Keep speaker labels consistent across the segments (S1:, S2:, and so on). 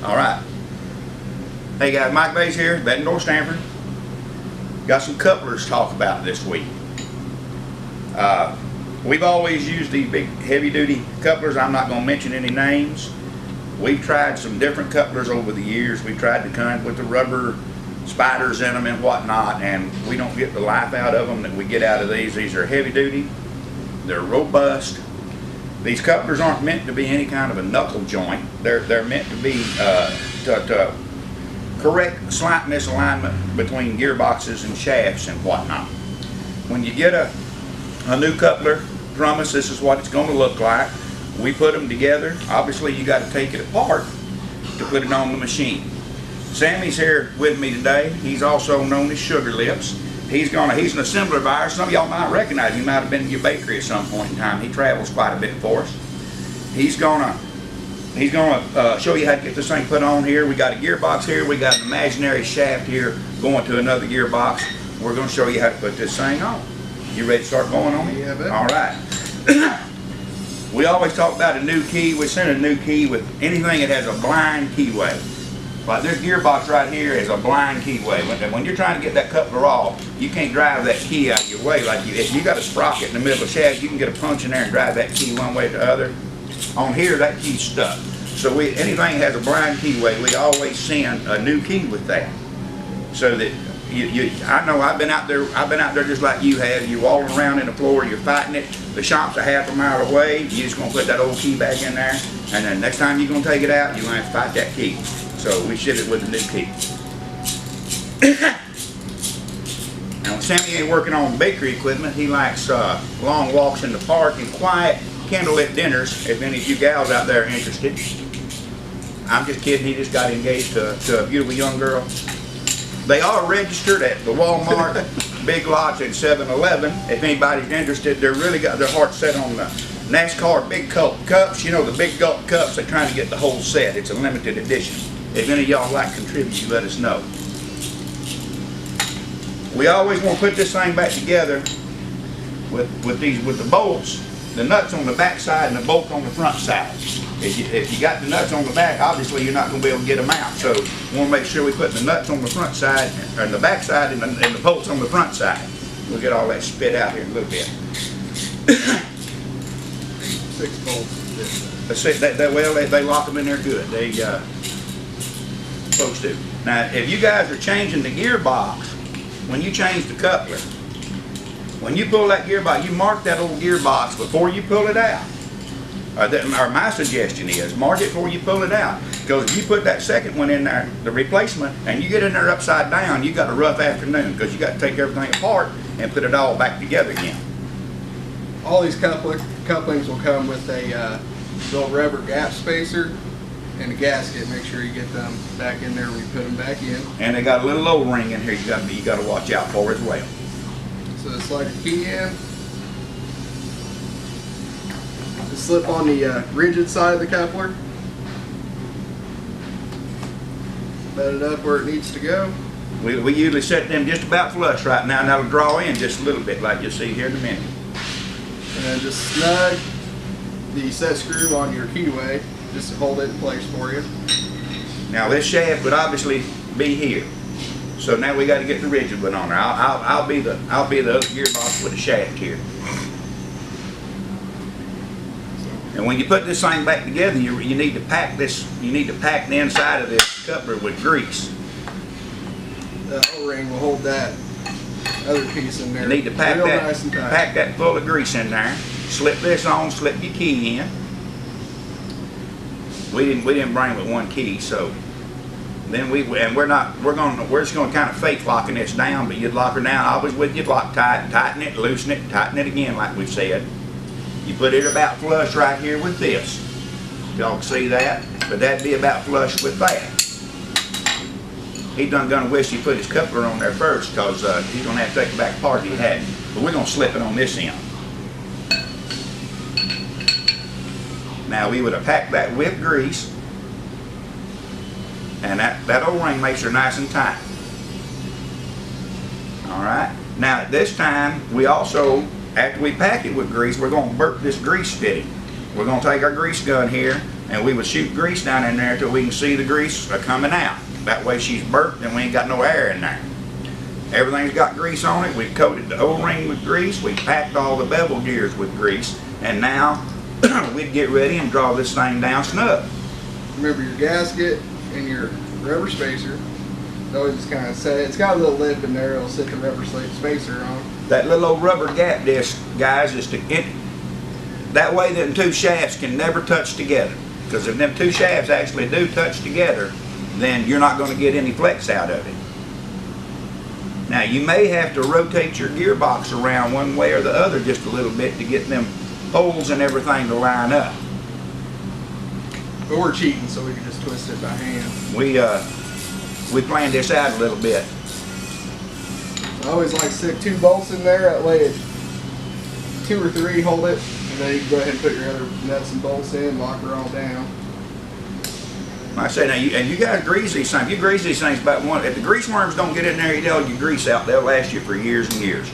S1: All right. Hey guys, Mike Bays here, Bettendorf, Stanford. Got some couplers to talk about this week. We've always used these big heavy-duty couplers. I'm not going to mention any names. We've tried some different couplers over the years. We've tried the kind with the rubber spiders in them and whatnot, and we don't get the life out of them that we get out of these. These are heavy-duty. They're robust. These couplers aren't meant to be any kind of a knuckle joint. They're meant to be to correct slight misalignment between gearboxes and shafts and whatnot. When you get a new coupler from us, this is what it's going to look like. We put them together. Obviously, you got to take it apart to put it on the machine. Sammy's here with me today. He's also known as Sugar Lips. He's an assembler of ours. Some of y'all might recognize him. He might have been in your bakery at some point in time. He travels quite a bit for us. He's gonna show you how to get this thing put on here. We got a gearbox here. We got an imaginary shaft here going to another gearbox. We're gonna show you how to put this thing on. You ready to start going on it?
S2: Yeah, buddy.
S1: All right. We always talk about a new key. We send a new key with anything that has a blind keyway. Like this gearbox right here is a blind keyway. When you're trying to get that coupler off, you can't drive that key out of your way. Like if you got a sprocket in the middle of the shaft, you can get a punch in there and drive that key one way or the other. On here, that key's stuck. So anything that has a blind keyway, we always send a new key with that. So that I know I've been out there just like you have. You're walking around in the floor, you're fighting it. The shop's a half a mile away. You're just gonna put that old key back in there, and then next time you're gonna take it out, you're gonna have to fight that key. So we ship it with a new key. Now when Sammy ain't working on bakery equipment, he likes long walks in the park and quiet candlelit dinners, if any of you gals out there are interested. I'm just kidding, he just got engaged to a beautiful young girl. They are registered at the Walmart, Big Lots, and 7-Eleven. If anybody's interested, they're really got their heart set on the NASCAR Big Gulp cups. You know, the Big Gulp cups, they're trying to get the whole set. It's a limited edition. If any of y'all like to contribute, you let us know. We always want to put this thing back together with the bolts, the nuts on the back side and the bolt on the front side. If you got the nuts on the back, obviously you're not going to be able to get them out. So we want to make sure we put the nuts on the front side, or the back side, and the bolts on the front side. We'll get all that spit out here in a little bit.
S2: 6 bolts.
S1: Well, they lock them in there good. They folks do. Now, if you guys are changing the gearbox, when you change the coupler, when you pull that gearbox, you mark that old gearbox before you pull it out. Or my suggestion is, mark it before you pull it out. Because if you put that second one in there, the replacement, and you get in there upside down, you got a rough afternoon, because you got to take everything apart and put it all back together again.
S2: All these couplings will come with a little rubber gap spacer and a gasket. Make sure you get them back in there when you put them back in.
S1: And they got a little O-ring in here you got to watch out for as well.
S2: So it's like a key in. Just slip on the rigid side of the coupler. Let it up where it needs to go.
S1: We usually set them just about flush right now, and that'll draw in just a little bit like you'll see here in a minute.
S2: And then just snug the set screw on your keyway just to hold it in place for you.
S1: Now this shaft would obviously be here. So now we got to get the rigid one on there. I'll be the other gearbox with the shaft here. And when you put this thing back together, you need to pack this. You need to pack the inside of this coupler with grease.
S2: The O-ring will hold that other piece in there.
S1: You need to pack
S2: real nice and tight.
S1: pack that full of grease in there. Slip this on. Slip your key in. We didn't bring with one key, so. Then we're just going to kind of fake locking this down, but you'd lock her down always with your lock tight, tighten it, loosen it, tighten it again like we said. You put it about flush right here with this. Y'all can see that, but that'd be about flush with that. He's gonna wish he put his coupler on there first, because he's gonna have to take it back apart if he hadn't. But we're gonna slip it on this end. Now we would have packed that with grease. And that O-ring makes her nice and tight. All right. Now at this time, we also, after we pack it with grease, we're going to burp this grease fitting. We're going to take our grease gun here, and we would shoot grease down in there till we can see the grease coming out. That way she's burnt and we ain't got no air in there. Everything's got grease on it. We've coated the O-ring with grease. We've packed all the bevel gears with grease. And now we'd get ready and draw this thing down snug.
S2: Remember your gasket and your rubber spacer. Always just kind of set it. It's got a little lip in there. It'll sit the rubber spacer on.
S1: That little old rubber gap disc, guys, is that way them two shafts can never touch together. Because if them two shafts actually do touch together, then you're not going to get any flex out of it. Now you may have to rotate your gearbox around one way or the other just a little bit to get them holes and everything to line up.
S2: But we're cheating, so we can just twist it by hand.
S1: We planned this out a little bit.
S2: I always like to stick 2 bolts in there. That way, 2 or 3 hold it, and then you can go ahead and put your other nuts and bolts in, lock her all down.
S1: Like I say, now you guys grease these things. You grease these things about one. If the grease worms don't get in there, you know, you grease out, they'll last you for years and years.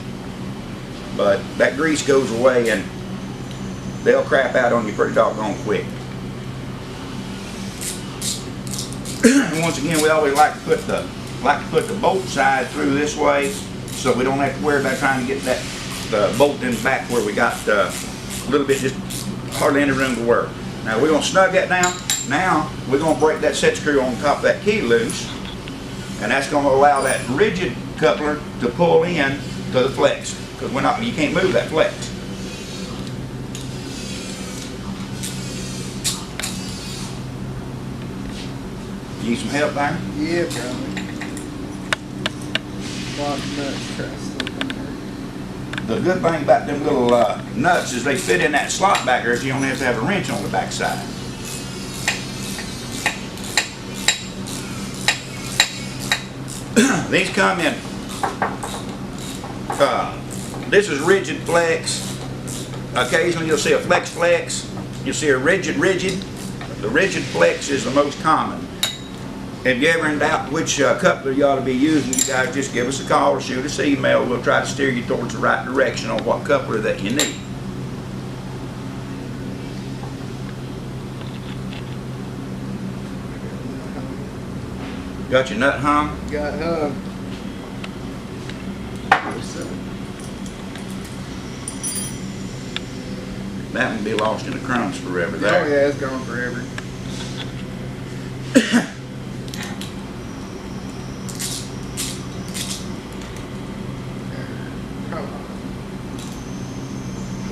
S1: But that grease goes away and they'll crap out on you pretty doggone quick. Once again, we always like to put the bolt side through this way, so we don't have to worry about trying to get the bolt in back where we got a little bit, just hardly any room to work. Now we're gonna snug that down. Now we're going to break that set screw on top of that key loose, and that's going to allow that rigid coupler to pull in to the flex, because you can't move that flex. You need some help there?
S2: Yeah, probably. A lot of nuts trying to slip in there.
S1: The good thing about them little nuts is they fit in that slot back there, so you don't have to have a wrench on the back side. These come in, this is rigid flex. Occasionally you'll see a flex. You'll see a rigid. The rigid flex is the most common. If you're ever in doubt which coupler you ought to be using, you guys just give us a call or shoot us an email. We'll try to steer you towards the right direction on what coupler that you need. Got your nut hung?
S2: Got hung.
S1: That would be lost in the crumbs forever there.
S2: Oh yeah, it's gone forever.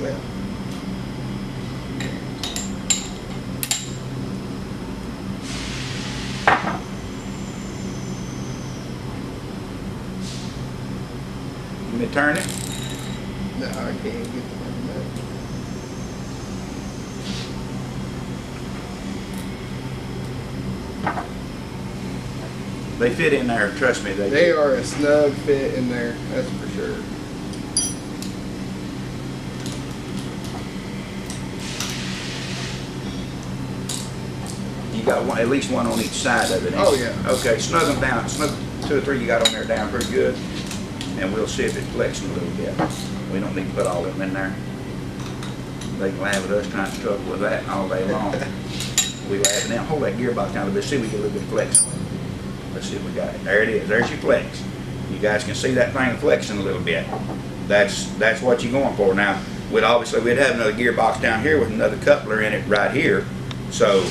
S2: Well.
S1: Let me turn it.
S2: No, I can't get the nut.
S1: They fit in there, trust me.
S2: They are a snug fit in there, that's for sure.
S1: You got one, at least one on each side of it.
S2: Oh yeah.
S1: Okay, snug them down. Snug 2 or 3 you got on there down pretty good. And we'll see if it's flexing a little bit. We don't need to put all of them in there. They can laugh at us trying to struggle with that all day long. We laugh at them. Hold that gearbox down a little bit. See if we get a little bit of flex on it. Let's see if we got it. There it is. There's your flex. You guys can see that thing flexing a little bit. That's what you're going for. Now, we'd have another gearbox down here with another coupler in it right here. So,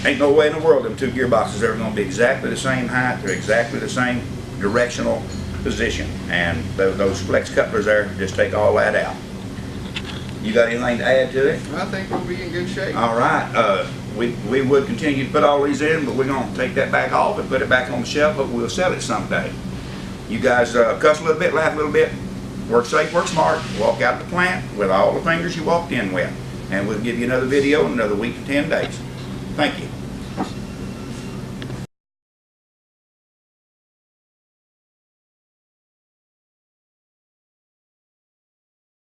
S1: ain't no way in the world them 2 gearboxes are going to be exactly the same height or exactly the same directional position. And those flex couplers there just take all that out. You got anything to add to it?
S2: I think we'll be in good shape.
S1: All right. We would continue to put all these in, but we're going to take that back off and put it back on the shelf, but we'll sell it someday. You guys cuss a little bit, laugh a little bit, work safe, work smart, walk out the plant with all the fingers you walked in with. And we'll give you another video in another week to 10 days. Thank you.